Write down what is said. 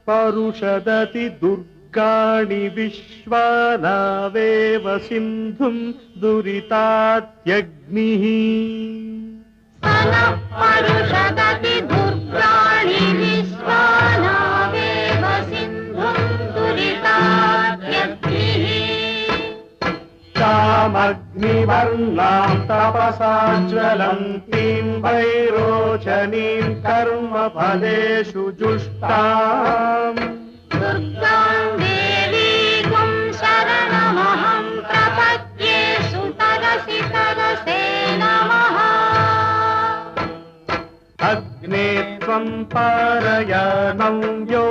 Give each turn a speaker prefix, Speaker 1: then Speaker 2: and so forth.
Speaker 1: परुषदति दुर्गाणि विश्वानावेव सिन्धुं दुरितात्यग्निः
Speaker 2: परुषदति दुर्गाणि विश्वानावेव सिन्धुं दुरितात्यग्निः
Speaker 1: तामग्निवर्णां तपसा ज्वलन्तीं वैरोचनीं कर्मफलेषु जुष्टाम्
Speaker 2: दुर्गां देवीं शरणमहं प्रपद्ये सुतरसि तरसे नमः
Speaker 1: अग्ने त्वं पारयानं यो